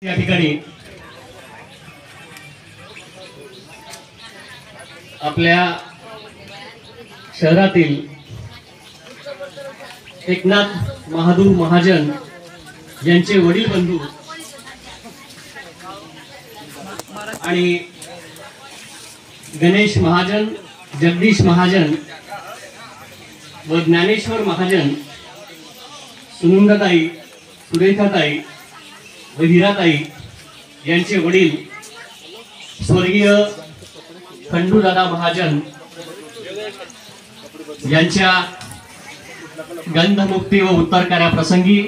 या ठिकाणी आपल्या शहरातील एकनाथ महादूर महाजन यांचे वडील बंधू आणि गणेश महाजन, जगदीश महाजन व ज्ञानेश्वर महाजन, सुनंदाताई, सुरेखाताई व हिराताई यांचे वडील स्वर्गीय खंडूदादा महाजन यांच्या गंधमुक्ती व उत्तर कार्याप्रसंगी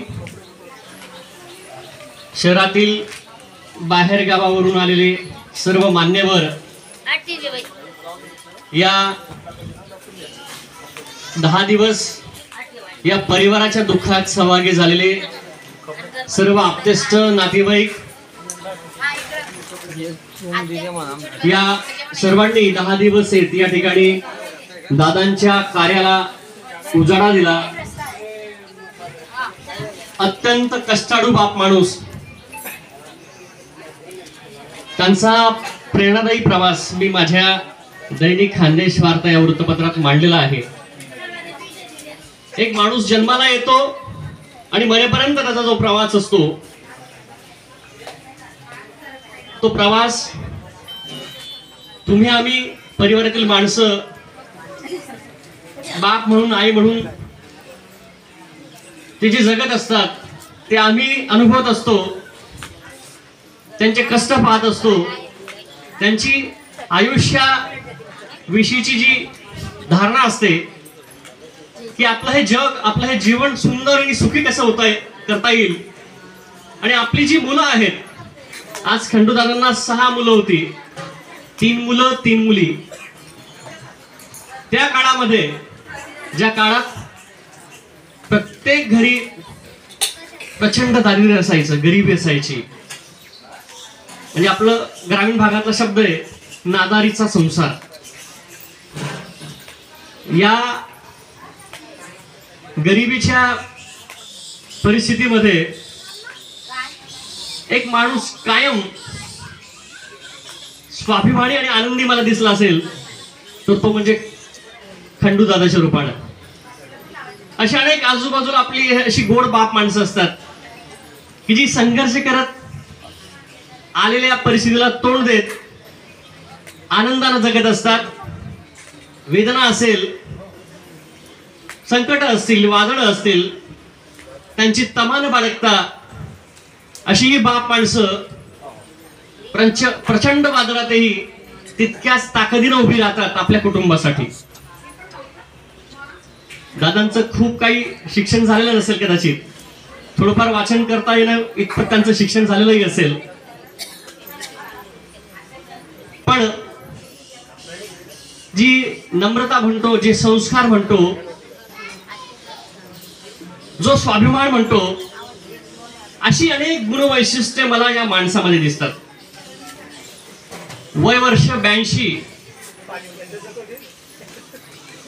शहरातील बाहेर गावावरून आलेले सर्व मान्यवर या 10 दिवस या परिवाराच्या दुःखात सहभागी झालेले सर्व आप्तेष्ट नातेवाईक या सर्वांनी 10 दिवस या ठिकाणी दादांच्या कार्याला उजाळा दिला। अत्यंत कष्टाळू बाप माणूस, त्यांचा प्रेरणादायी प्रवास मी माझ्या दैनिक खानदेश वार्ता या वृत्तपत्रात मांडलेला आहे। एक माणूस जन्माला येतो आणि मरेपर्यंत त्याचा जो प्रवास असतो तो प्रवास तुम्ही आम्ही परिवारातील माणसं बाप म्हणून, आई म्हणून ते जे जगत असतात ते आम्ही अनुभवत असतो, त्यांचे कष्ट पाहत असतो, त्यांची आयुष्याविषयीची जी धारणा असते की आपलं हे जग, आपलं हे जीवन सुंदर आणि सुखी कसं करता येईल। आणि आपली जी मुलं आहेत, आज खंडूदादांना 6 मुलं होती, 3 मुलं 3 मुली। त्या काळामध्ये, ज्या काळात प्रत्येक घरी प्रचंड दारिद्र्य असायचं, गरिबी असायची, म्हणजे आपलं ग्रामीण भागातला शब्द आहे नादारीचा संसार। या गरिबीच्या परिस्थितीमध्ये एक माणूस कायम स्वाभिमानी आणि आनंदी मला दिसला असेल तर तो म्हणजे खंडूदादाच्या रूपानं। अशा अनेक आजूबाजूला आपली अशी गोड बाप माणसं असतात की जी संघर्ष करत आलेल्या परिस्थितीला तोंड देत आनंदाने जगत असतात। वेदना असेल, संकट असतील, वादळ असतील, त्यांची तमान बाळगता अशी ही बाप माणसं प्रचंड वादळातही तितक्याच ताकदीने उभी राहतात आपल्या कुटुंबासाठी। दादांचं खूप काही शिक्षण झालेलं नसेल, कदाचित थोडंफार वाचन करता येणं इतपत त्यांचं शिक्षण झालेलंही असेल, पण जी नम्रता म्हणतो, जे संस्कार म्हणतो, जो स्वाभिमान म्हणतो, अशी अनेक गुणवैशिष्ट्ये मला या माणसामध्ये दिसतात। वय वर्ष 82,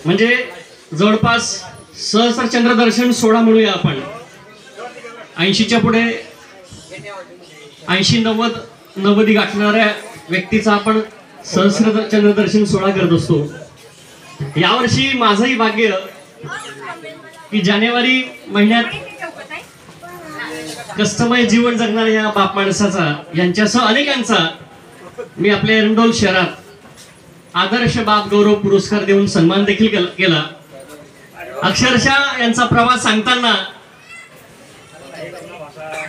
म्हणजे जवळपास सहस्र चंद्रदर्शन 16 म्हणूया आपण। 80च्या पुढे 80-90 गाठणाऱ्या व्यक्तीचा आपण सहस्र चंद्रदर्शन 16 करत असतो। यावर्षी माझंही भाग्य की जानेवारी महिन्यात कष्टमय जीवन जगणाऱ्या या बाप माणसाचा, यांच्यासह अनेकांचा मी आपल्या एरंडोल शहरात आदर्श बाप गौरव पुरस्कार देऊन सन्मान देखील केला। अक्षरशः यांचा प्रवास सांगताना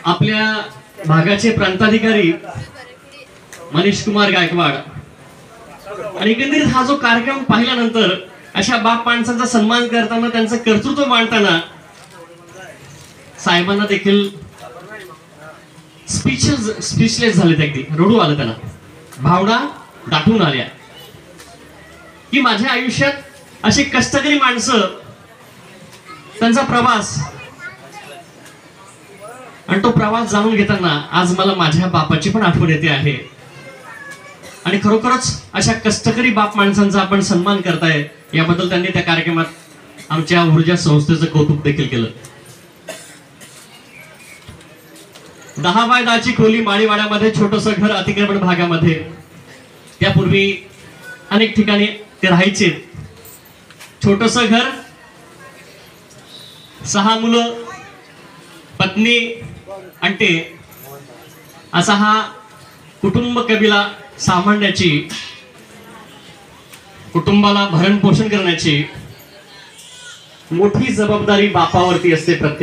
आपल्या भागाचे प्रांताधिकारी मनीष कुमार गायकवाड आणि एकंदरीत हा जो कार्यक्रम पाहिल्यानंतर अशा बाप माणसांचा सन्मान करताना, त्यांचं कर्तृत्व मांडताना साहेबांना देखील स्पीचलेस झाले, अगदी रडू आलं, त्यांना भावना दाटून आल्या की माझ्या आयुष्यात अशी कष्टकरी माणसं, त्यांचा प्रवास, आणि तो प्रवास जाणून घेताना आज मला माझ्या बापाची पण आठवण येते आहे। आणि खरोखरच अशा कष्टकरी बाप माणसांचा आपण सन्मान करताय, याबद्दल त्यांनी त्या कार्यक्रमात आमच्या ऊर्जा संस्थेचं कौतुक देखील केलं। 10 बाय 10ची खोली माळीवाड्यामध्ये छोटस घर अतिक्रमण भागामध्ये. त्यापूर्वी अनेक ठिकाणी ते राहायचे. छोटस घर, 6 मुलं, पत्नी आणि ते असा हा कुटुंब कबिला सांभाळण्याची, कुटुंबाला भरण पोषण करण्याची मोठी जबाबदारी बापावरती असते प्रत्येक